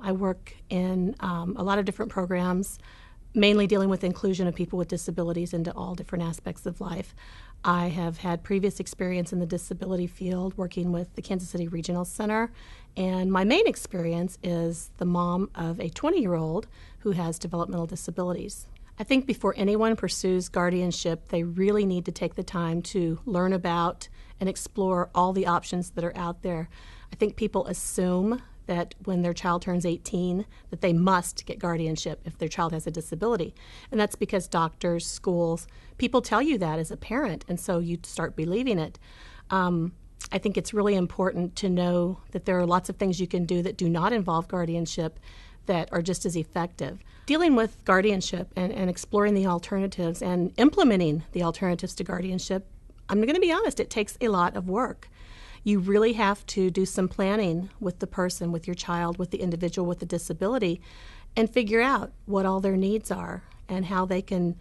I work in a lot of different programs, mainly dealing with inclusion of people with disabilities into all different aspects of life. I have had previous experience in the disability field working with the Kansas City Regional Center, and my main experience is the mom of a 20-year-old who has developmental disabilities. I think before anyone pursues guardianship, they really need to take the time to learn about and explore all the options that are out there. I think people assume that when their child turns 18, that they must get guardianship if their child has a disability. And that's because doctors, schools, people tell you that as a parent, and so you start believing it. I think it's really important to know that there are lots of things you can do that do not involve guardianship that are just as effective. Dealing with guardianship and exploring the alternatives and implementing the alternatives to guardianship, I'm going to be honest, it takes a lot of work. You really have to do some planning with the person, with your child, with the individual with the disability, and figure out what all their needs are and how they can,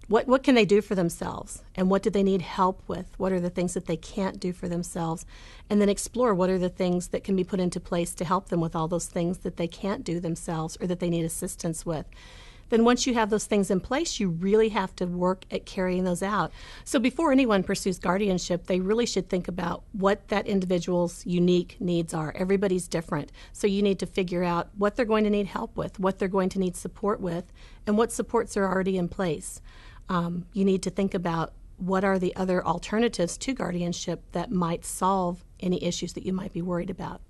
what can they do for themselves, and what do they need help with, what are the things that they can't do for themselves, and then explore what are the things that can be put into place to help them with all those things that they can't do themselves or that they need assistance with. Then once you have those things in place, you really have to work at carrying those out. So before anyone pursues guardianship, they really should think about what that individual's unique needs are. Everybody's different. So you need to figure out what they're going to need help with, what they're going to need support with, and what supports are already in place. You need to think about what are the other alternatives to guardianship that might solve any issues that you might be worried about.